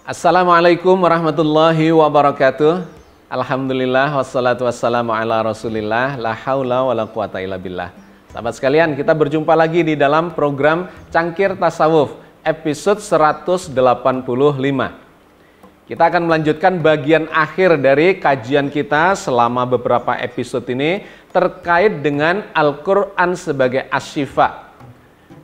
Assalamualaikum warahmatullahi wabarakatuh. Alhamdulillah wassalatu wassalamu ala rasulillah. La haula wa la quwata illa billah. Sahabat sekalian, kita berjumpa lagi di dalam program Cangkir Tasawuf episode 185. Kita akan melanjutkan bagian akhir dari kajian kita selama beberapa episode ini terkait dengan Al-Quran sebagai asyifa.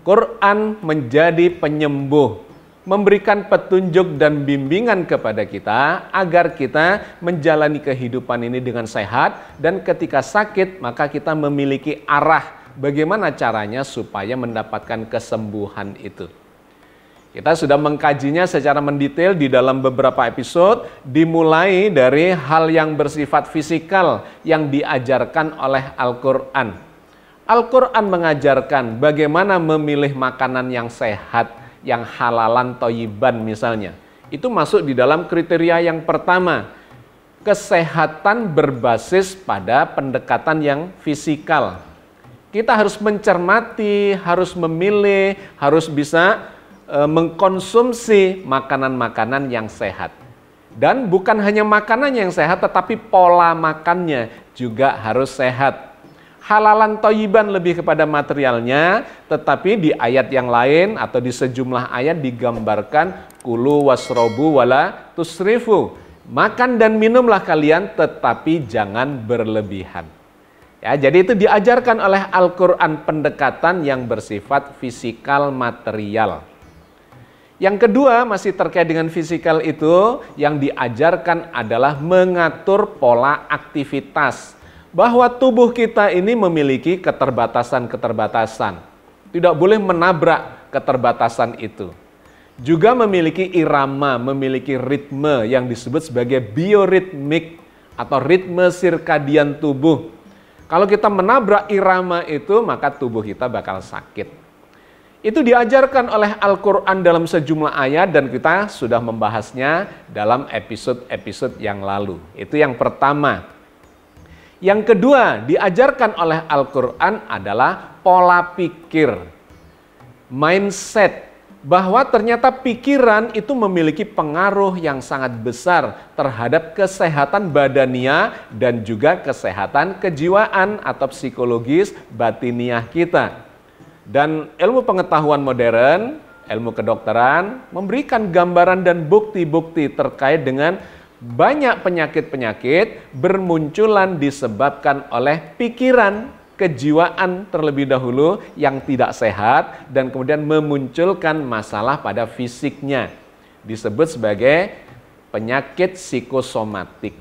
Quran menjadi penyembuh, memberikan petunjuk dan bimbingan kepada kita agar kita menjalani kehidupan ini dengan sehat, dan ketika sakit maka kita memiliki arah bagaimana caranya supaya mendapatkan kesembuhan itu. Kita sudah mengkajinya secara mendetail di dalam beberapa episode, dimulai dari hal yang bersifat fisikal yang diajarkan oleh Al-Quran. Al-Quran mengajarkan bagaimana memilih makanan yang sehat, yang halalan toyiban misalnya. Itu masuk di dalam kriteria yang pertama. Kesehatan berbasis pada pendekatan yang fisikal. Kita harus mencermati, harus memilih, harus bisa mengkonsumsi makanan-makanan yang sehat. Dan bukan hanya makanan yang sehat, tetapi pola makannya juga harus sehat. Halalan toyiban lebih kepada materialnya, tetapi di ayat yang lain atau di sejumlah ayat digambarkan kulu wasrobu wala tusrifu. Makan dan minumlah kalian, tetapi jangan berlebihan. Ya, jadi itu diajarkan oleh Al-Quran, pendekatan yang bersifat fisikal material. Yang kedua, masih terkait dengan fisikal itu, yang diajarkan adalah mengatur pola aktivitas. Bahwa tubuh kita ini memiliki keterbatasan-keterbatasan. Tidak boleh menabrak keterbatasan itu. Juga memiliki irama, memiliki ritme yang disebut sebagai bioritmik atau ritme sirkadian tubuh. Kalau kita menabrak irama itu, maka tubuh kita bakal sakit. Itu diajarkan oleh Al-Quran dalam sejumlah ayat, dan kita sudah membahasnya dalam episode-episode yang lalu. Itu yang pertama. Yang kedua, diajarkan oleh Al-Quran adalah pola pikir, mindset, bahwa ternyata pikiran itu memiliki pengaruh yang sangat besar terhadap kesehatan badania dan juga kesehatan kejiwaan atau psikologis batiniah kita. Dan ilmu pengetahuan modern, ilmu kedokteran, memberikan gambaran dan bukti-bukti terkait dengan banyak penyakit-penyakit bermunculan disebabkan oleh pikiran, kejiwaan terlebih dahulu yang tidak sehat, dan kemudian memunculkan masalah pada fisiknya. Disebut sebagai penyakit psikosomatik.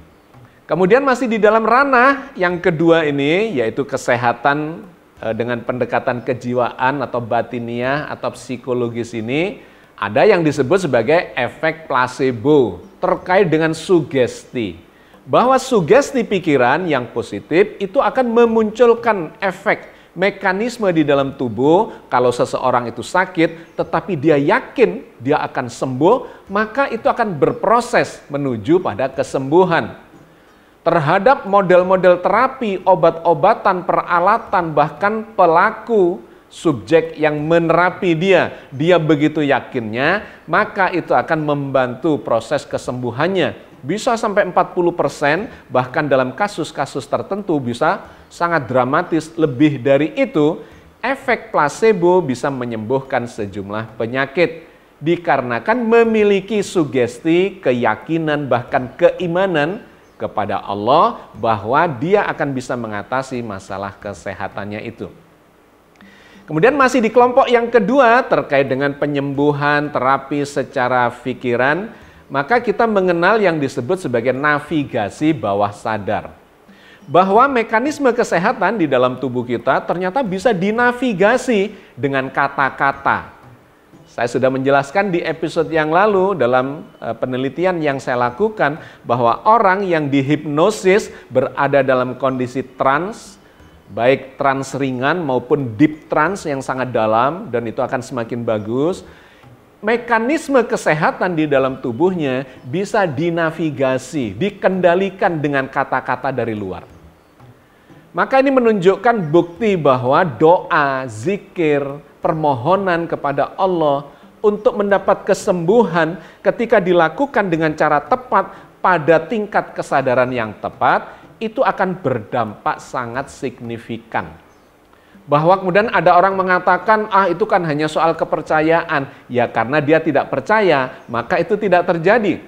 Kemudian masih di dalam ranah yang kedua ini, yaitu kesehatan dengan pendekatan kejiwaan atau batiniah atau psikologis ini, ada yang disebut sebagai efek placebo terkait dengan sugesti. Bahwa sugesti pikiran yang positif itu akan memunculkan efek mekanisme di dalam tubuh. Kalau seseorang itu sakit tetapi dia yakin dia akan sembuh, maka itu akan berproses menuju pada kesembuhan. Terhadap model-model terapi, obat-obatan, peralatan, bahkan pelaku, subjek yang menerapi dia begitu yakinnya, maka itu akan membantu proses kesembuhannya. Bisa sampai 40%, bahkan dalam kasus-kasus tertentu bisa sangat dramatis. Lebih dari itu, efek placebo bisa menyembuhkan sejumlah penyakit. Dikarenakan memiliki sugesti, keyakinan, bahkan keimanan kepada Allah bahwa dia akan bisa mengatasi masalah kesehatannya itu. Kemudian masih di kelompok yang kedua terkait dengan penyembuhan terapi secara pikiran, maka kita mengenal yang disebut sebagai navigasi bawah sadar. Bahwa mekanisme kesehatan di dalam tubuh kita ternyata bisa dinavigasi dengan kata-kata. Saya sudah menjelaskan di episode yang lalu dalam penelitian yang saya lakukan bahwa orang yang dihipnosis berada dalam kondisi trans, baik trans ringan maupun deep trance yang sangat dalam, dan itu akan semakin bagus. Mekanisme kesehatan di dalam tubuhnya bisa dinavigasi, dikendalikan dengan kata-kata dari luar. Maka ini menunjukkan bukti bahwa doa, zikir, permohonan kepada Allah untuk mendapat kesembuhan ketika dilakukan dengan cara tepat pada tingkat kesadaran yang tepat, itu akan berdampak sangat signifikan. Bahwa kemudian ada orang mengatakan, itu kan hanya soal kepercayaan. Ya karena dia tidak percaya, maka itu tidak terjadi.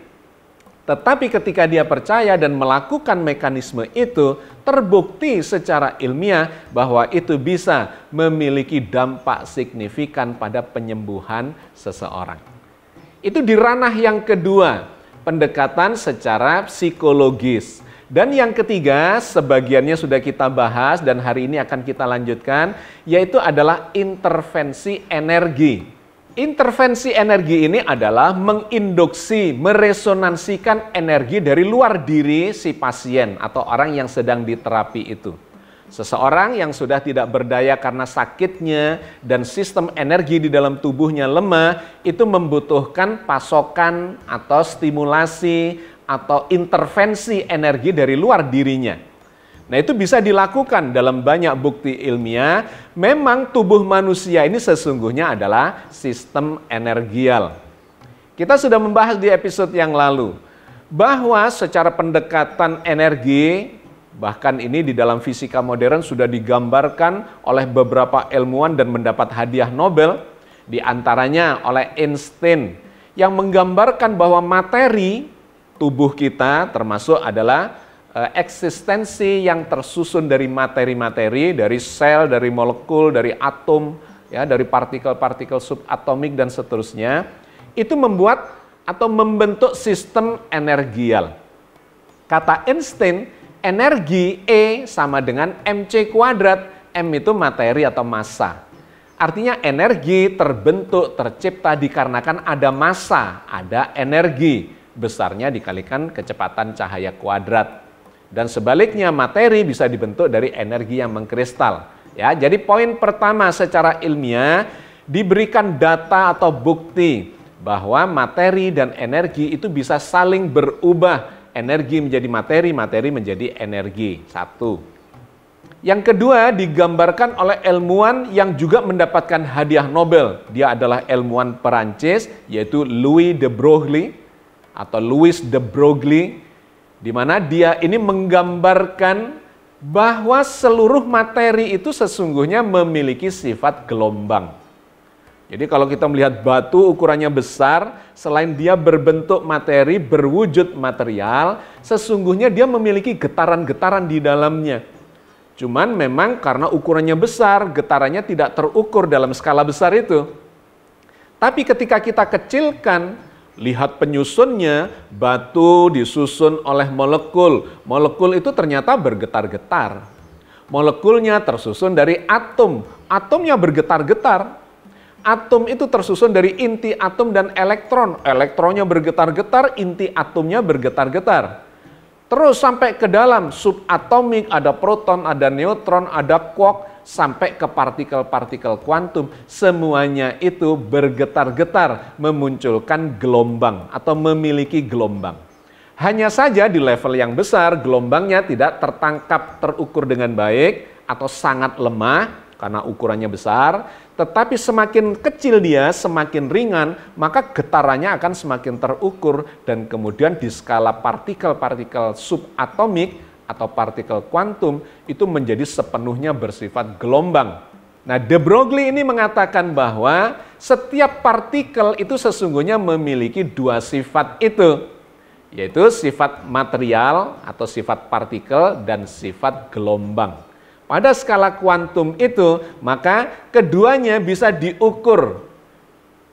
Tetapi ketika dia percaya dan melakukan mekanisme itu, terbukti secara ilmiah bahwa itu bisa memiliki dampak signifikan pada penyembuhan seseorang. Itu di ranah yang kedua, pendekatan secara psikologis. Dan yang ketiga, sebagiannya sudah kita bahas dan hari ini akan kita lanjutkan, yaitu adalah intervensi energi. Intervensi energi ini adalah menginduksi, meresonansikan energi dari luar diri si pasien atau orang yang sedang diterapi itu. Seseorang yang sudah tidak berdaya karena sakitnya dan sistem energi di dalam tubuhnya lemah, itu membutuhkan pasokan atau stimulasi atau intervensi energi dari luar dirinya. Nah, itu bisa dilakukan dalam banyak bukti ilmiah. Memang tubuh manusia ini sesungguhnya adalah sistem energial. Kita sudah membahas di episode yang lalu bahwa secara pendekatan energi, bahkan ini di dalam fisika modern sudah digambarkan oleh beberapa ilmuwan dan mendapat hadiah Nobel, di antaranya oleh Einstein, yang menggambarkan bahwa materi tubuh kita termasuk adalah eksistensi yang tersusun dari materi-materi, dari sel, dari molekul, dari atom, ya, dari partikel-partikel subatomik dan seterusnya, itu membuat atau membentuk sistem energial. Kata Einstein, energi E sama dengan mc kuadrat, M itu materi atau massa. Artinya energi terbentuk, tercipta dikarenakan ada massa, ada energi, besarnya dikalikan kecepatan cahaya kuadrat. Dan sebaliknya materi bisa dibentuk dari energi yang mengkristal. Ya, jadi poin pertama secara ilmiah diberikan data atau bukti bahwa materi dan energi itu bisa saling berubah. Energi menjadi materi, materi menjadi energi. Satu. Yang kedua digambarkan oleh ilmuwan yang juga mendapatkan hadiah Nobel. Dia adalah ilmuwan Perancis yaitu Louis de Broglie atau Louis de Broglie, di mana dia ini menggambarkan bahwa seluruh materi itu sesungguhnya memiliki sifat gelombang. Jadi kalau kita melihat batu ukurannya besar, selain dia berbentuk materi, berwujud material, sesungguhnya dia memiliki getaran-getaran di dalamnya. Cuman memang karena ukurannya besar, getarannya tidak terukur dalam skala besar itu. Tapi ketika kita kecilkan, lihat penyusunnya, batu disusun oleh molekul. Molekul itu ternyata bergetar-getar. Molekulnya tersusun dari atom. Atomnya bergetar-getar. Atom itu tersusun dari inti atom dan elektron. Elektronnya bergetar-getar, inti atomnya bergetar-getar. Terus sampai ke dalam subatomik, ada proton, ada neutron, ada quark, sampai ke partikel-partikel kuantum. Semuanya itu bergetar-getar, memunculkan gelombang atau memiliki gelombang. Hanya saja di level yang besar, gelombangnya tidak tertangkap, terukur dengan baik atau sangat lemah karena ukurannya besar. Tetapi semakin kecil dia, semakin ringan, maka getarannya akan semakin terukur dan kemudian di skala partikel-partikel subatomik atau partikel kuantum itu menjadi sepenuhnya bersifat gelombang. Nah, de Broglie ini mengatakan bahwa setiap partikel itu sesungguhnya memiliki dua sifat itu, yaitu sifat material atau sifat partikel dan sifat gelombang. Pada skala kuantum itu, maka keduanya bisa diukur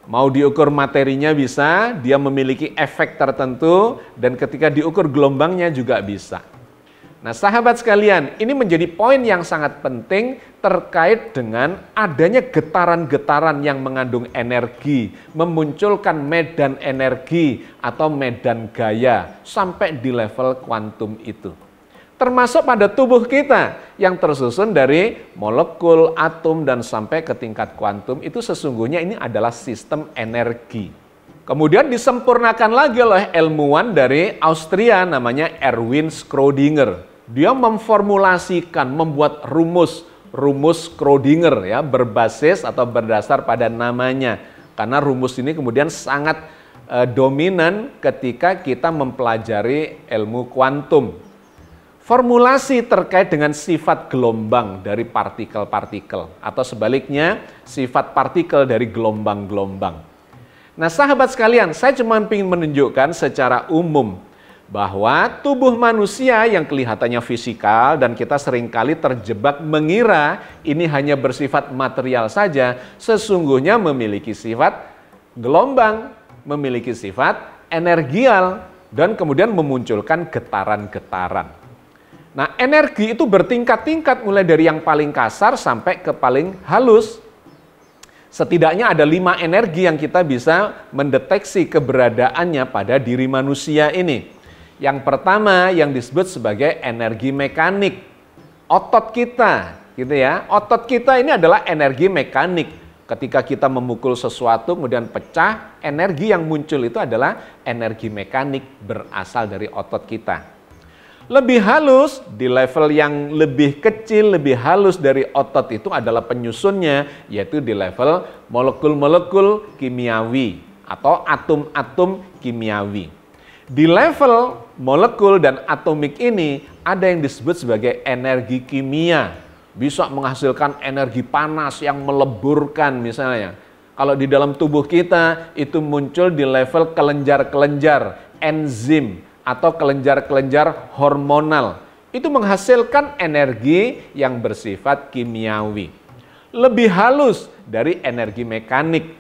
Mau diukur materinya bisa, dia memiliki efek tertentu, dan ketika diukur gelombangnya juga bisa. Nah, sahabat sekalian, ini menjadi poin yang sangat penting terkait dengan adanya getaran-getaran yang mengandung energi, memunculkan medan energi atau medan gaya sampai di level kuantum itu. Termasuk pada tubuh kita yang tersusun dari molekul, atom, dan sampai ke tingkat kuantum, itu sesungguhnya ini adalah sistem energi. Kemudian disempurnakan lagi oleh ilmuwan dari Austria namanya Erwin Schrödinger. Dia memformulasikan, membuat rumus Schrödinger ya, berbasis atau berdasar pada namanya. Karena rumus ini kemudian sangat dominan ketika kita mempelajari ilmu kuantum. Formulasi terkait dengan sifat gelombang dari partikel-partikel atau sebaliknya sifat partikel dari gelombang-gelombang. Nah, sahabat sekalian, saya cuma ingin menunjukkan secara umum bahwa tubuh manusia yang kelihatannya fisikal dan kita seringkali terjebak mengira ini hanya bersifat material saja, sesungguhnya memiliki sifat gelombang, memiliki sifat energial, dan kemudian memunculkan getaran-getaran. Nah, energi itu bertingkat-tingkat mulai dari yang paling kasar sampai ke paling halus. Setidaknya ada 5 energi yang kita bisa mendeteksi keberadaannya pada diri manusia ini. Yang pertama yang disebut sebagai energi mekanik. Otot kita, gitu ya. Otot kita ini adalah energi mekanik. Ketika kita memukul sesuatu kemudian pecah, energi yang muncul itu adalah energi mekanik berasal dari otot kita. Lebih halus, di level yang lebih kecil, lebih halus dari otot itu adalah penyusunnya, yaitu di level molekul-molekul kimiawi atau atom-atom kimiawi. Di level molekul dan atomik ini ada yang disebut sebagai energi kimia, bisa menghasilkan energi panas yang meleburkan misalnya. Kalau di dalam tubuh kita itu muncul di level kelenjar-kelenjar, enzim, atau kelenjar-kelenjar hormonal. Itu menghasilkan energi yang bersifat kimiawi. Lebih halus dari energi mekanik.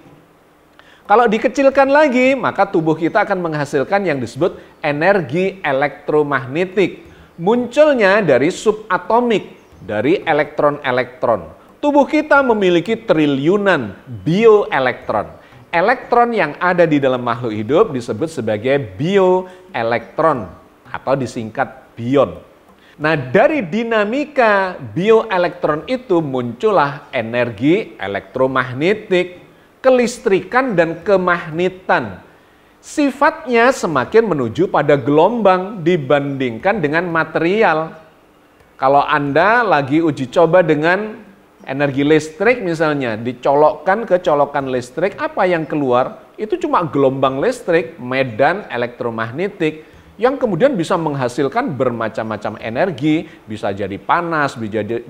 Kalau dikecilkan lagi, maka tubuh kita akan menghasilkan yang disebut energi elektromagnetik. Munculnya dari subatomik, dari elektron-elektron. Tubuh kita memiliki triliunan bioelektron. Elektron yang ada di dalam makhluk hidup disebut sebagai bioelektron atau disingkat bion. Nah, dari dinamika bioelektron itu muncullah energi elektromagnetik, kelistrikan, dan kemagnetan. Sifatnya semakin menuju pada gelombang dibandingkan dengan material. Kalau Anda lagi uji coba dengan energi listrik misalnya, dicolokkan ke colokan listrik, apa yang keluar? Itu cuma gelombang listrik, medan elektromagnetik, yang kemudian bisa menghasilkan bermacam-macam energi, bisa jadi panas,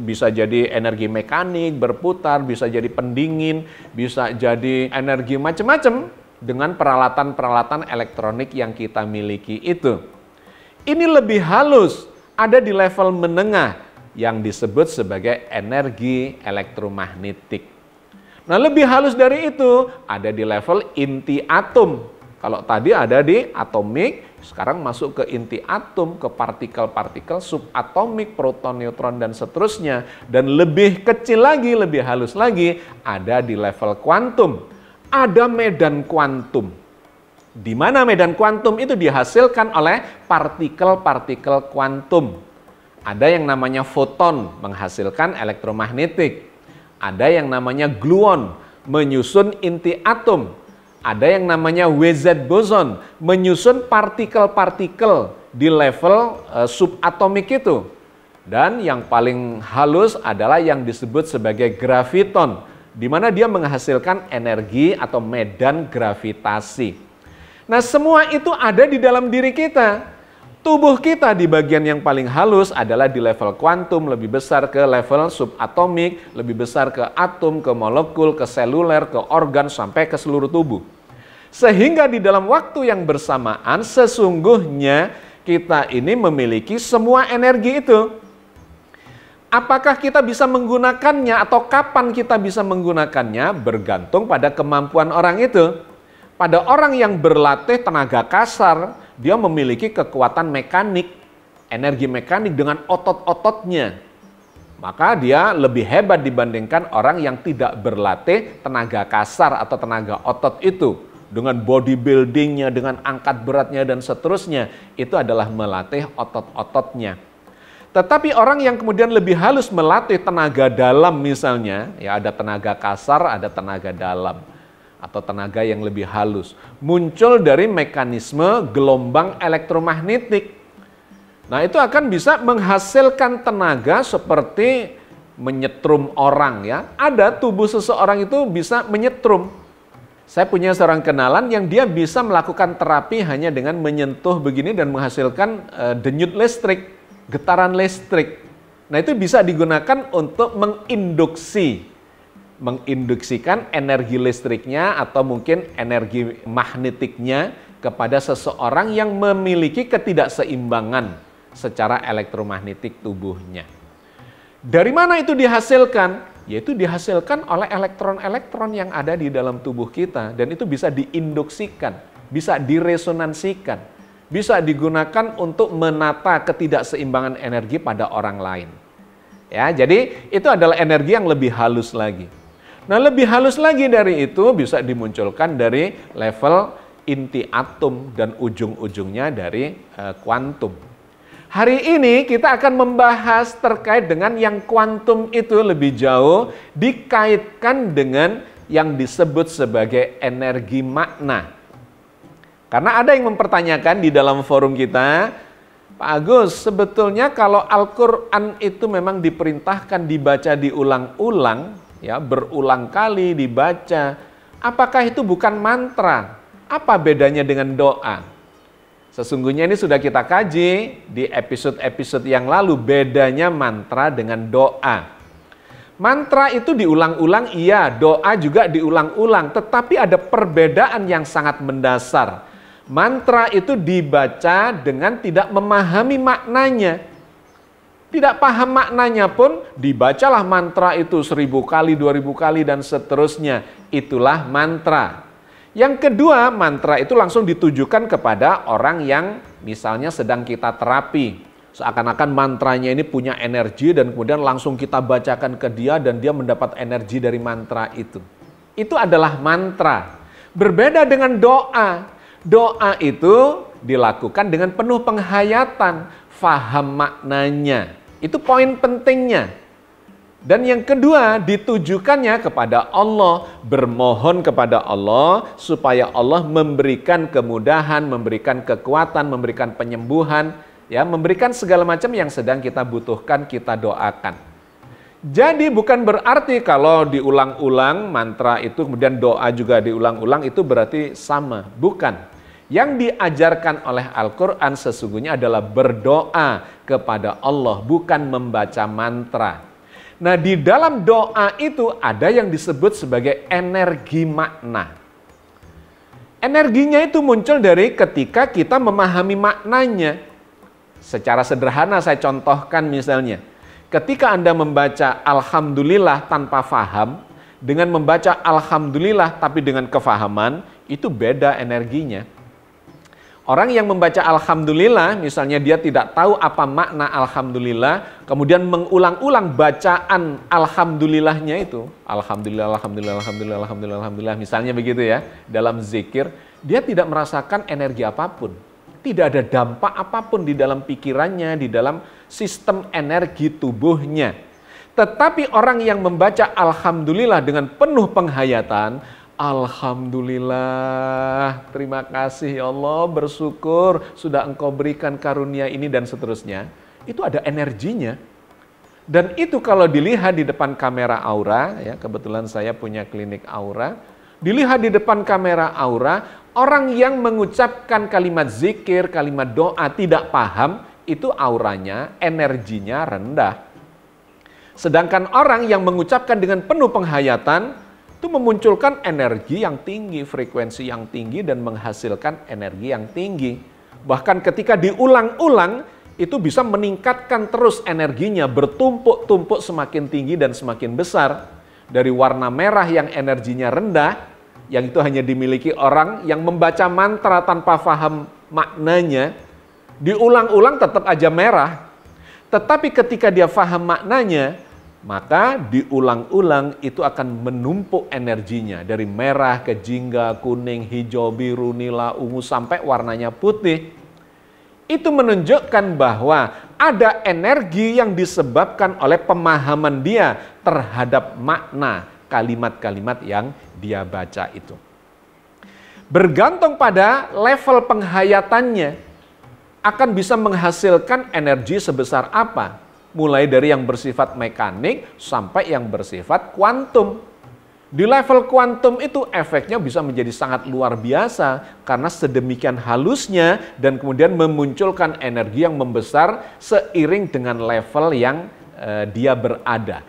bisa jadi energi mekanik, berputar, bisa jadi pendingin, bisa jadi energi macam-macam dengan peralatan-peralatan elektronik yang kita miliki itu. Ini lebih halus, ada di level menengah, yang disebut sebagai energi elektromagnetik. Nah, lebih halus dari itu ada di level inti atom. Kalau tadi ada di atomik, sekarang masuk ke inti atom, ke partikel-partikel subatomik, proton, neutron, dan seterusnya. Dan lebih kecil lagi, lebih halus lagi, ada di level kuantum. Ada medan kuantum. Di mana medan kuantum itu dihasilkan oleh partikel-partikel kuantum. Ada yang namanya foton menghasilkan elektromagnetik. Ada yang namanya gluon menyusun inti atom. Ada yang namanya WZ boson menyusun partikel-partikel di level subatomik itu. Dan yang paling halus adalah yang disebut sebagai graviton, di mana dia menghasilkan energi atau medan gravitasi. Nah, semua itu ada di dalam diri kita. Tubuh kita di bagian yang paling halus adalah di level kuantum, lebih besar ke level subatomik, lebih besar ke atom, ke molekul, ke seluler, ke organ, sampai ke seluruh tubuh. Sehingga di dalam waktu yang bersamaan, sesungguhnya kita ini memiliki semua energi itu. Apakah kita bisa menggunakannya atau kapan kita bisa menggunakannya bergantung pada kemampuan orang itu. Pada orang yang berlatih tenaga kasar, dia memiliki kekuatan mekanik, energi mekanik dengan otot-ototnya. Maka dia lebih hebat dibandingkan orang yang tidak berlatih tenaga kasar atau tenaga otot itu. Dengan bodybuildingnya, dengan angkat beratnya dan seterusnya, itu adalah melatih otot-ototnya. Tetapi orang yang kemudian lebih halus melatih tenaga dalam misalnya, ya ada tenaga kasar, ada tenaga dalam, atau tenaga yang lebih halus. Muncul dari mekanisme gelombang elektromagnetik. Nah itu akan bisa menghasilkan tenaga seperti menyetrum orang ya. Ada tubuh seseorang itu bisa menyetrum. Saya punya seorang kenalan yang dia bisa melakukan terapi hanya dengan menyentuh begini dan menghasilkan denyut listrik, getaran listrik. Nah itu bisa digunakan untuk menginduksikan energi listriknya atau mungkin energi magnetiknya kepada seseorang yang memiliki ketidakseimbangan secara elektromagnetik tubuhnya. Dari mana itu dihasilkan? Yaitu dihasilkan oleh elektron-elektron yang ada di dalam tubuh kita dan itu bisa diinduksikan, bisa diresonansikan, bisa digunakan untuk menata ketidakseimbangan energi pada orang lain. Ya, jadi itu adalah energi yang lebih halus lagi. Nah, lebih halus lagi dari itu bisa dimunculkan dari level inti atom dan ujung-ujungnya dari kuantum. Hari ini kita akan membahas terkait dengan yang kuantum itu lebih jauh dikaitkan dengan yang disebut sebagai energi makna. Karena ada yang mempertanyakan di dalam forum kita, Pak Agus, sebetulnya kalau Al-Quran itu memang diperintahkan dibaca diulang-ulang, ya berulang kali dibaca, apakah itu bukan mantra? Apa bedanya dengan doa? Sesungguhnya ini sudah kita kaji di episode-episode yang lalu, bedanya mantra dengan doa. Mantra itu diulang-ulang, iya, doa juga diulang-ulang, tetapi ada perbedaan yang sangat mendasar. Mantra itu dibaca dengan tidak memahami maknanya. Tidak paham maknanya pun, dibacalah mantra itu 1000 kali, 2000 kali, dan seterusnya. Itulah mantra. Yang kedua, mantra itu langsung ditujukan kepada orang yang misalnya sedang kita terapi. Seakan-akan mantranya ini punya energi dan kemudian langsung kita bacakan ke dia dan dia mendapat energi dari mantra itu. Itu adalah mantra. Berbeda dengan doa. Doa itu dilakukan dengan penuh penghayatan, faham maknanya. Itu poin pentingnya. Dan yang kedua, ditujukannya kepada Allah, bermohon kepada Allah supaya Allah memberikan kemudahan, memberikan kekuatan, memberikan penyembuhan, ya, memberikan segala macam yang sedang kita butuhkan, kita doakan. Jadi bukan berarti kalau diulang-ulang mantra itu kemudian doa juga diulang-ulang itu berarti sama, bukan. Yang diajarkan oleh Al-Quran sesungguhnya adalah berdoa kepada Allah, bukan membaca mantra. Nah, di dalam doa itu ada yang disebut sebagai energi makna. Energinya itu muncul dari ketika kita memahami maknanya. Secara sederhana saya contohkan misalnya, ketika Anda membaca Alhamdulillah tanpa faham, dengan membaca Alhamdulillah tapi dengan kefahaman, itu beda energinya. Orang yang membaca Alhamdulillah, misalnya dia tidak tahu apa makna Alhamdulillah, kemudian mengulang-ulang bacaan Alhamdulillahnya itu, Alhamdulillah, Alhamdulillah, Alhamdulillah, Alhamdulillah, Alhamdulillah, misalnya begitu ya, dalam zikir, dia tidak merasakan energi apapun. Tidak ada dampak apapun di dalam pikirannya, di dalam sistem energi tubuhnya. Tetapi orang yang membaca Alhamdulillah dengan penuh penghayatan, Alhamdulillah, terima kasih ya Allah, bersyukur sudah Engkau berikan karunia ini dan seterusnya. Itu ada energinya. Dan itu kalau dilihat di depan kamera aura, ya kebetulan saya punya klinik aura, dilihat di depan kamera aura, orang yang mengucapkan kalimat zikir, kalimat doa tidak paham, itu auranya, energinya rendah. Sedangkan orang yang mengucapkan dengan penuh penghayatan, itu memunculkan energi yang tinggi, frekuensi yang tinggi, dan menghasilkan energi yang tinggi. Bahkan ketika diulang-ulang, itu bisa meningkatkan terus energinya, bertumpuk-tumpuk semakin tinggi dan semakin besar. Dari warna merah yang energinya rendah, yang itu hanya dimiliki orang yang membaca mantra tanpa paham maknanya, diulang-ulang tetap aja merah. Tetapi ketika dia paham maknanya, maka diulang-ulang itu akan menumpuk energinya dari merah ke jingga, kuning, hijau, biru, nila, ungu sampai warnanya putih. Itu menunjukkan bahwa ada energi yang disebabkan oleh pemahaman dia terhadap makna kalimat-kalimat yang dia baca itu. Bergantung pada level penghayatannya, akan bisa menghasilkan energi sebesar apa. Mulai dari yang bersifat mekanik sampai yang bersifat kuantum. Di level kuantum itu efeknya bisa menjadi sangat luar biasa karena sedemikian halusnya dan kemudian memunculkan energi yang membesar seiring dengan level yang dia berada.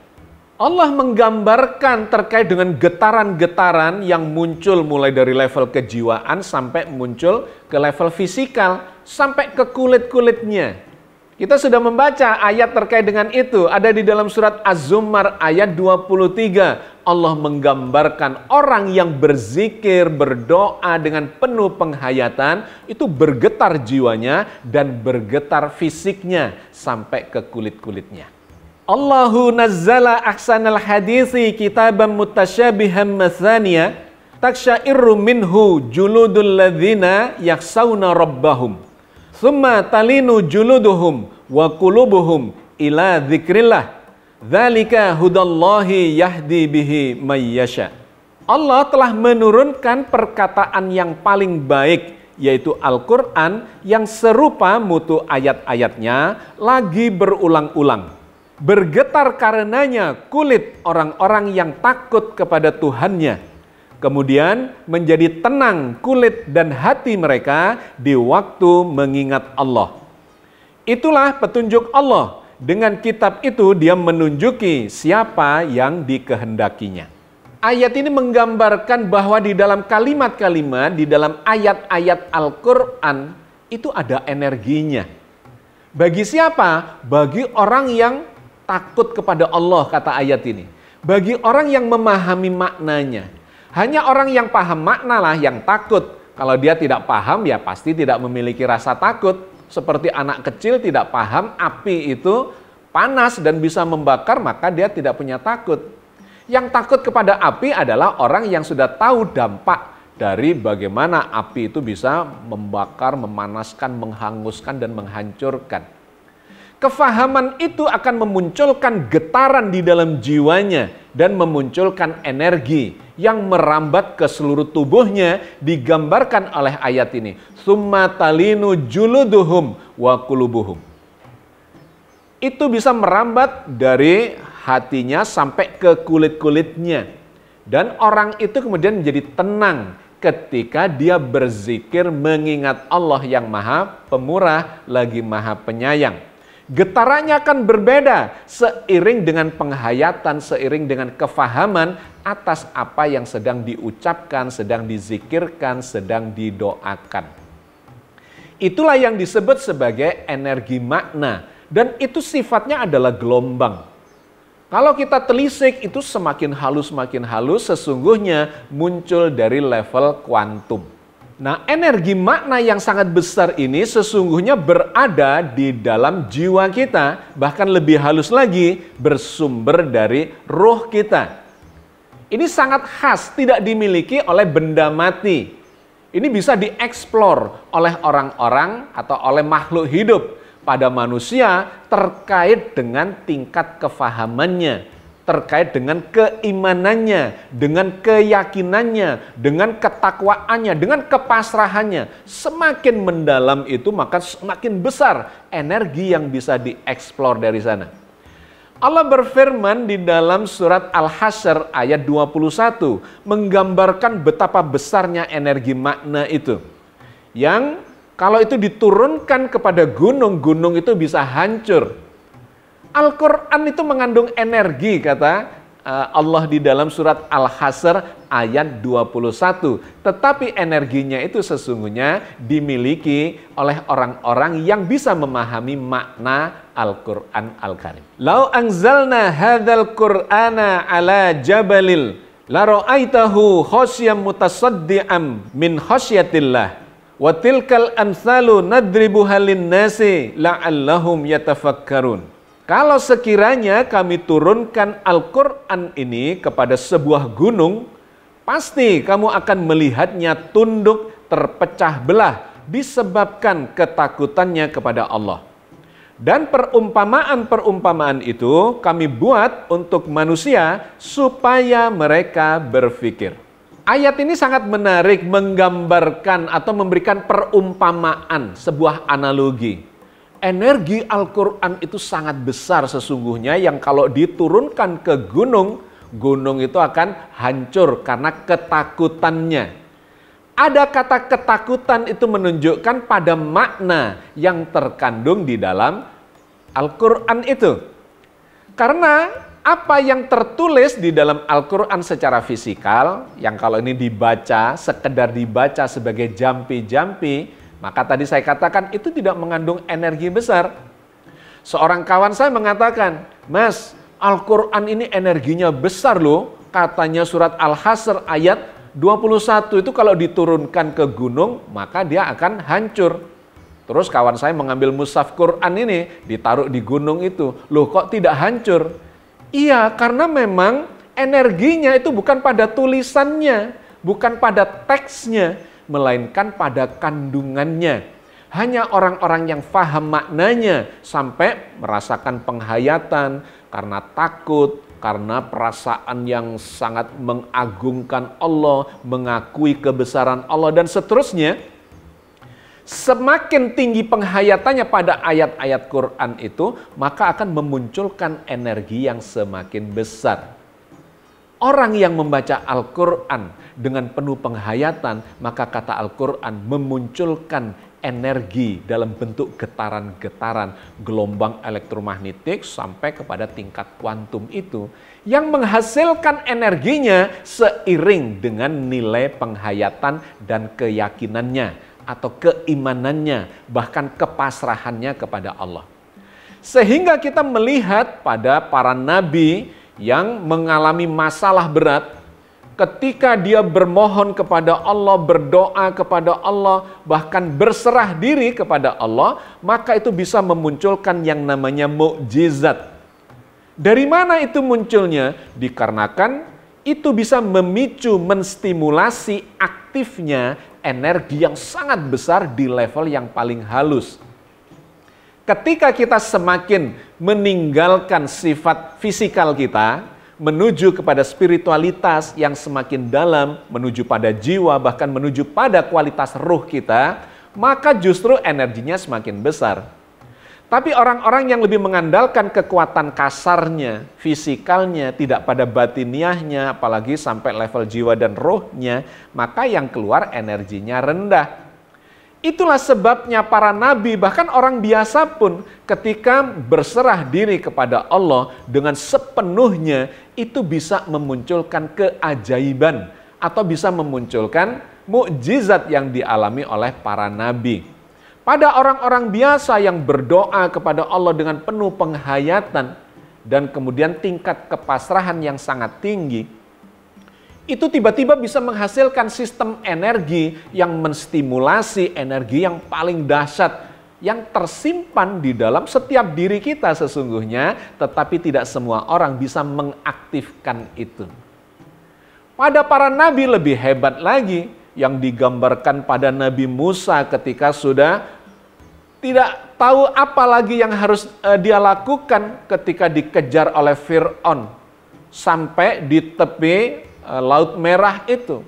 Allah menggambarkan terkait dengan getaran-getaran yang muncul mulai dari level kejiwaan sampai muncul ke level fisikal, sampai ke kulit-kulitnya. Kita sudah membaca ayat terkait dengan itu, ada di dalam surat Az-Zumar ayat 23. Allah menggambarkan orang yang berzikir, berdoa dengan penuh penghayatan, itu bergetar jiwanya dan bergetar fisiknya sampai ke kulit-kulitnya. Allahu nazzala ahsanal hadisi kitaban mutasyabihan mathaniya, taksyairu minhu juludul ladzina yakhsawna rabbahum. Tsumma talinu juluduhum wa qulubuhum ila dzikrillah. Dzalika hudallahi yahdi bihi may yasha. Allah telah menurunkan perkataan yang paling baik, yaitu Al-Qur'an, yang serupa mutu ayat-ayatnya lagi berulang-ulang. Bergetar karenanya kulit orang-orang yang takut kepada Tuhannya. Kemudian menjadi tenang kulit dan hati mereka di waktu mengingat Allah. Itulah petunjuk Allah. Dengan kitab itu dia menunjuki siapa yang dikehendakinya. Ayat ini menggambarkan bahwa di dalam kalimat-kalimat, di dalam ayat-ayat Al-Quran itu ada energinya. Bagi siapa? Bagi orang yang takut kepada Allah, kata ayat ini. Bagi orang yang memahami maknanya. Hanya orang yang paham makna lah yang takut. Kalau dia tidak paham ya pasti tidak memiliki rasa takut. Seperti anak kecil tidak paham api itu panas dan bisa membakar, maka dia tidak punya takut. Yang takut kepada api adalah orang yang sudah tahu dampak dari bagaimana api itu bisa membakar, memanaskan, menghanguskan, dan menghancurkan. Kefahaman itu akan memunculkan getaran di dalam jiwanya dan memunculkan energi yang merambat ke seluruh tubuhnya, digambarkan oleh ayat ini. Tsumma talinu juluduhum wa qulubuhum. Itu bisa merambat dari hatinya sampai ke kulit-kulitnya. Dan orang itu kemudian menjadi tenang ketika dia berzikir mengingat Allah yang Maha Pemurah lagi Maha Penyayang. Getarannya akan berbeda seiring dengan penghayatan, seiring dengan kefahaman atas apa yang sedang diucapkan, sedang dizikirkan, sedang didoakan. Itulah yang disebut sebagai energi makna, dan itu sifatnya adalah gelombang. Kalau kita telisik itu semakin halus sesungguhnya muncul dari level kuantum. Nah, energi makna yang sangat besar ini sesungguhnya berada di dalam jiwa kita, bahkan lebih halus lagi bersumber dari roh kita. Ini sangat khas, tidak dimiliki oleh benda mati. Ini bisa dieksplor oleh orang-orang atau oleh makhluk hidup pada manusia terkait dengan tingkat kefahamannya, terkait dengan keimanannya, dengan keyakinannya, dengan ketakwaannya, dengan kepasrahannya. Semakin mendalam itu maka semakin besar energi yang bisa dieksplor dari sana. Allah berfirman di dalam surat Al-Hasyr ayat 21 menggambarkan betapa besarnya energi makna itu. Yang kalau itu diturunkan kepada gunung, gunung itu bisa hancur. Al-Quran itu mengandung energi, kata Allah di dalam surat Al-Hasr ayat 21. Tetapi energinya itu sesungguhnya dimiliki oleh orang-orang yang bisa memahami makna Al-Quran Al-Karim. Lau anzalna hadzal Qur'ana ala jabalil la ra'aitahu khasyam mutasaddiam min khasyatillah wa tilkal amsalu nadribuha lin-nasi la'allahum yatafakkarun. Kalau sekiranya kami turunkan Al-Quran ini kepada sebuah gunung, pasti kamu akan melihatnya tunduk terpecah belah disebabkan ketakutannya kepada Allah. Dan perumpamaan-perumpamaan itu kami buat untuk manusia supaya mereka berpikir. Ayat ini sangat menarik menggambarkan atau memberikan perumpamaan, sebuah analogi. Energi Al-Quran itu sangat besar sesungguhnya yang kalau diturunkan ke gunung, gunung itu akan hancur karena ketakutannya. Ada kata ketakutan itu menunjukkan pada makna yang terkandung di dalam Al-Quran itu. Karena apa yang tertulis di dalam Al-Quran secara fisikal, yang kalau ini dibaca, sekedar dibaca sebagai jampi-jampi, maka tadi saya katakan itu tidak mengandung energi besar. Seorang kawan saya mengatakan, Mas, Al-Quran ini energinya besar loh. Katanya surat Al-Hasr ayat 21 itu kalau diturunkan ke gunung, maka dia akan hancur. Terus kawan saya mengambil mushaf Quran ini, ditaruh di gunung itu. Loh kok tidak hancur? Iya, karena memang energinya itu bukan pada tulisannya, bukan pada teksnya, melainkan pada kandungannya. Hanya orang-orang yang faham maknanya sampai merasakan penghayatan karena takut, karena perasaan yang sangat mengagungkan Allah, mengakui kebesaran Allah dan seterusnya. Semakin tinggi penghayatannya pada ayat-ayat Quran itu, maka akan memunculkan energi yang semakin besar. Orang yang membaca Al-Quran dengan penuh penghayatan, maka kata Al-Quran memunculkan energi dalam bentuk getaran-getaran gelombang elektromagnetik sampai kepada tingkat kuantum itu yang menghasilkan energinya seiring dengan nilai penghayatan dan keyakinannya atau keimanannya, bahkan kepasrahannya kepada Allah. Sehingga kita melihat pada para nabi yang mengalami masalah berat, ketika dia bermohon kepada Allah, berdoa kepada Allah, bahkan berserah diri kepada Allah, maka itu bisa memunculkan yang namanya mukjizat. Dari mana itu munculnya? Dikarenakan itu bisa memicu, menstimulasi aktifnya energi yang sangat besar di level yang paling halus. Ketika kita semakin meninggalkan sifat fisikal kita, menuju kepada spiritualitas yang semakin dalam, menuju pada jiwa, bahkan menuju pada kualitas ruh kita, maka justru energinya semakin besar. Tapi orang-orang yang lebih mengandalkan kekuatan kasarnya, fisikalnya, tidak pada batiniahnya, apalagi sampai level jiwa dan ruhnya, maka yang keluar energinya rendah. Itulah sebabnya para nabi, bahkan orang biasa pun ketika berserah diri kepada Allah dengan sepenuhnya, itu bisa memunculkan keajaiban atau bisa memunculkan mukjizat yang dialami oleh para nabi. Pada orang-orang biasa yang berdoa kepada Allah dengan penuh penghayatan dan kemudian tingkat kepasrahan yang sangat tinggi, itu tiba-tiba bisa menghasilkan sistem energi yang menstimulasi energi yang paling dahsyat yang tersimpan di dalam setiap diri kita sesungguhnya, tetapi tidak semua orang bisa mengaktifkan itu. Pada para nabi lebih hebat lagi, yang digambarkan pada Nabi Musa ketika sudah tidak tahu apa lagi yang harus dia lakukan ketika dikejar oleh Fir'aun sampai di tepi Laut Merah itu.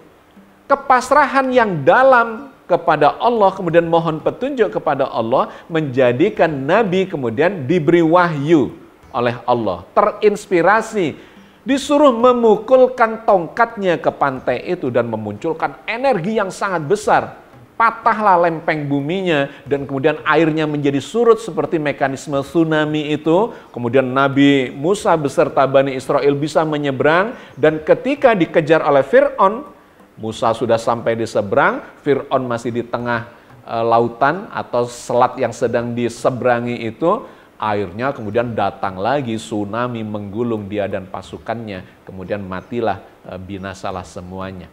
Kepasrahan yang dalam kepada Allah, kemudian mohon petunjuk kepada Allah, menjadikan Nabi kemudian diberi wahyu oleh Allah. Terinspirasi, disuruh memukulkan tongkatnya ke pantai itu dan memunculkan energi yang sangat besar. patahlah lempeng buminya dan kemudian airnya menjadi surut seperti mekanisme tsunami itu. Kemudian Nabi Musa beserta Bani Israel bisa menyeberang, dan ketika dikejar oleh Fir'aun, Musa sudah sampai di seberang, Fir'aun masih di tengah lautan atau selat yang sedang diseberangi itu. Airnya kemudian datang lagi, tsunami menggulung dia dan pasukannya, kemudian matilah, binasalah semuanya.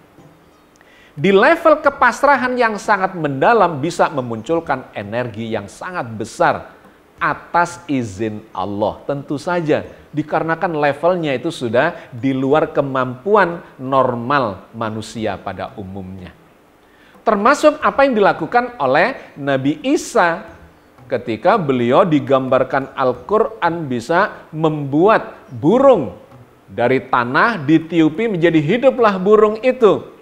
Di level kepasrahan yang sangat mendalam bisa memunculkan energi yang sangat besar atas izin Allah. Tentu saja dikarenakan levelnya itu sudah di luar kemampuan normal manusia pada umumnya. Termasuk apa yang dilakukan oleh Nabi Isa ketika beliau digambarkan Al-Quran bisa membuat burung dari tanah ditiupi menjadi hiduplah burung itu.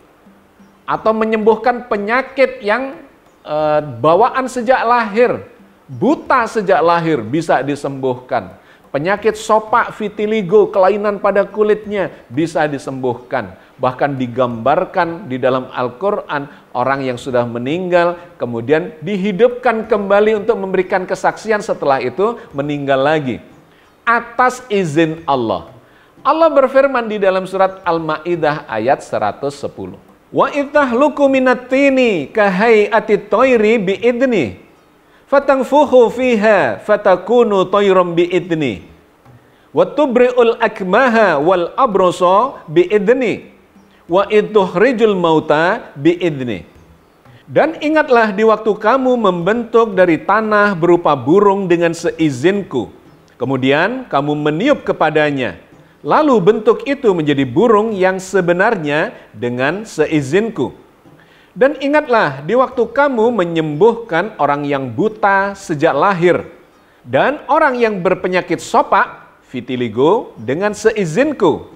Atau menyembuhkan penyakit yang bawaan sejak lahir, buta sejak lahir bisa disembuhkan. Penyakit sopak, vitiligo, kelainan pada kulitnya bisa disembuhkan. Bahkan digambarkan di dalam Al-Quran orang yang sudah meninggal kemudian dihidupkan kembali untuk memberikan kesaksian, setelah itu meninggal lagi atas izin Allah. Allah berfirman di dalam surat Al-Maidah ayat 110. Wa itahluku minat-tini kahai'ati toiri bi'idni fatanfuhu fiha fatakunu toirum bi'idni wa tubri'ul akmaha wal abroso bi'idni wa ituhrijul mauta bi'idni. Dan ingatlah di waktu kamu membentuk dari tanah berupa burung dengan seizinku, kemudian kamu meniup kepadanya, lalu bentuk itu menjadi burung yang sebenarnya dengan seizinku. Dan ingatlah di waktu kamu menyembuhkan orang yang buta sejak lahir dan orang yang berpenyakit sopak, vitiligo, dengan seizinku.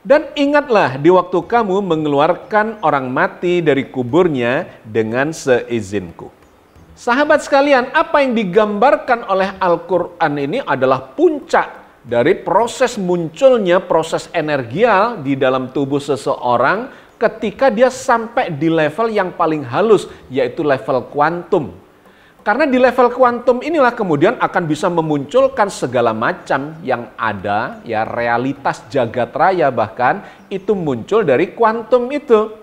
Dan ingatlah di waktu kamu mengeluarkan orang mati dari kuburnya dengan seizinku. Sahabat sekalian, apa yang digambarkan oleh Al-Quran ini adalah puncak dari proses munculnya proses energial di dalam tubuh seseorang ketika dia sampai di level yang paling halus, yaitu level kuantum. Karena di level kuantum inilah kemudian akan bisa memunculkan segala macam yang ada, ya realitas jagat raya bahkan itu muncul dari kuantum itu.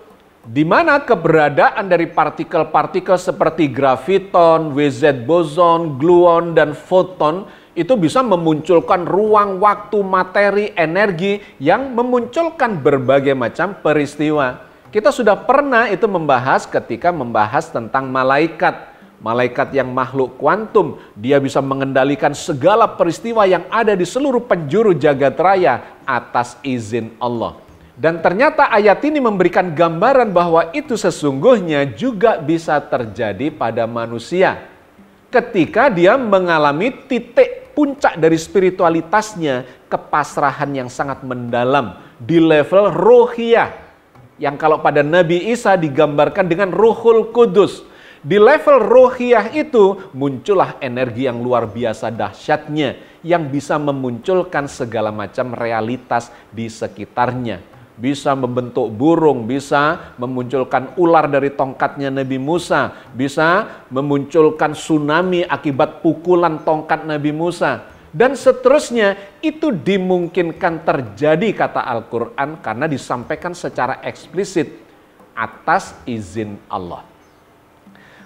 Di mana keberadaan dari partikel-partikel seperti graviton, WZ boson, gluon, dan foton itu bisa memunculkan ruang, waktu, materi, energi yang memunculkan berbagai macam peristiwa. Kita sudah pernah itu membahas ketika membahas tentang malaikat. Malaikat yang makhluk kuantum, dia bisa mengendalikan segala peristiwa yang ada di seluruh penjuru jagat raya atas izin Allah. Dan ternyata ayat ini memberikan gambaran bahwa itu sesungguhnya juga bisa terjadi pada manusia. Ketika dia mengalami titik puncak dari spiritualitasnya, kepasrahan yang sangat mendalam di level ruhiyah. Yang kalau pada Nabi Isa digambarkan dengan Ruhul Kudus. Di level ruhiyah itu muncullah energi yang luar biasa dahsyatnya yang bisa memunculkan segala macam realitas di sekitarnya. Bisa membentuk burung, bisa memunculkan ular dari tongkatnya Nabi Musa, bisa memunculkan tsunami akibat pukulan tongkat Nabi Musa. Dan seterusnya itu dimungkinkan terjadi kata Al-Quran karena disampaikan secara eksplisit atas izin Allah.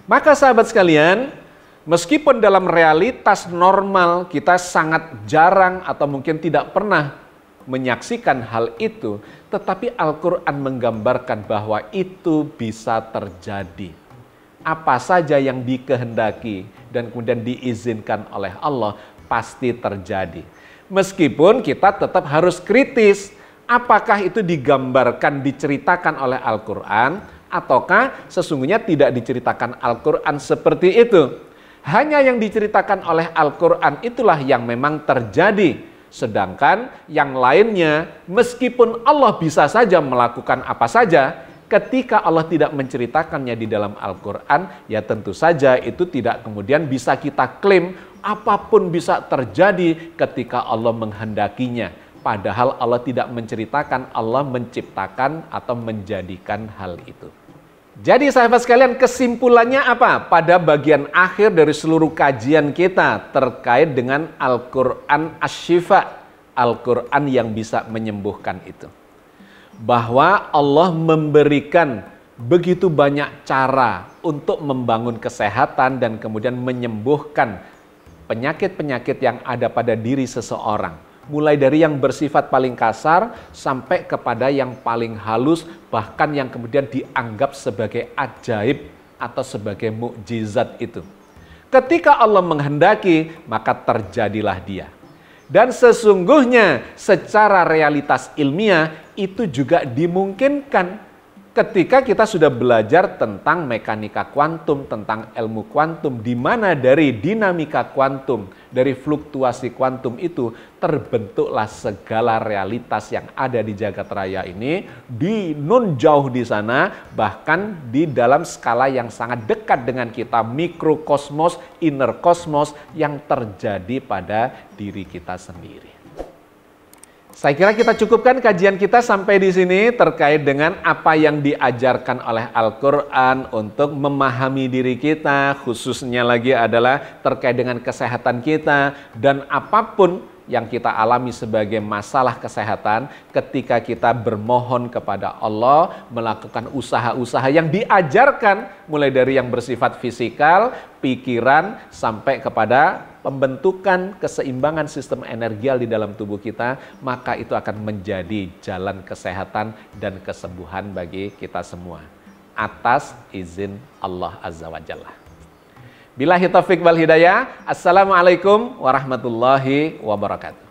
Maka sahabat sekalian, meskipun dalam realitas normal kita sangat jarang atau mungkin tidak pernah menyaksikan hal itu, tetapi Al-Quran menggambarkan bahwa itu bisa terjadi. Apa saja yang dikehendaki dan kemudian diizinkan oleh Allah pasti terjadi. Meskipun kita tetap harus kritis, apakah itu digambarkan, diceritakan oleh Al-Quran, ataukah sesungguhnya tidak diceritakan Al-Quran seperti itu. Hanya yang diceritakan oleh Al-Quran itulah yang memang terjadi. Sedangkan yang lainnya, meskipun Allah bisa saja melakukan apa saja, ketika Allah tidak menceritakannya di dalam Al-Quran, ya tentu saja itu tidak kemudian bisa kita klaim apapun bisa terjadi ketika Allah menghendakinya. Padahal Allah tidak menceritakan, Allah menciptakan atau menjadikan hal itu. Jadi sahabat sekalian, kesimpulannya apa? Pada bagian akhir dari seluruh kajian kita terkait dengan Al-Quran Asy-Syifa, Al-Quran yang bisa menyembuhkan itu. Bahwa Allah memberikan begitu banyak cara untuk membangun kesehatan dan kemudian menyembuhkan penyakit-penyakit yang ada pada diri seseorang. Mulai dari yang bersifat paling kasar sampai kepada yang paling halus, bahkan yang kemudian dianggap sebagai ajaib atau sebagai mukjizat itu. Ketika Allah menghendaki, maka terjadilah dia. Dan sesungguhnya secara realitas ilmiah itu juga dimungkinkan. Ketika kita sudah belajar tentang mekanika kuantum, tentang ilmu kuantum, di mana dari dinamika kuantum, dari fluktuasi kuantum itu terbentuklah segala realitas yang ada di jagat raya ini, di non jauh di sana, bahkan di dalam skala yang sangat dekat dengan kita, mikrokosmos, inner kosmos yang terjadi pada diri kita sendiri. Saya kira kita cukupkan kajian kita sampai di sini terkait dengan apa yang diajarkan oleh Al-Quran untuk memahami diri kita, khususnya lagi adalah terkait dengan kesehatan kita, dan apapun yang kita alami sebagai masalah kesehatan, ketika kita bermohon kepada Allah, melakukan usaha-usaha yang diajarkan, mulai dari yang bersifat fisikal, pikiran, sampai kepada pembentukan keseimbangan sistem energial di dalam tubuh kita, maka itu akan menjadi jalan kesehatan dan kesembuhan bagi kita semua. Atas izin Allah Azza wa Jalla. Billahi taufiq wal hidayah. Assalamualaikum warahmatullahi wabarakatuh.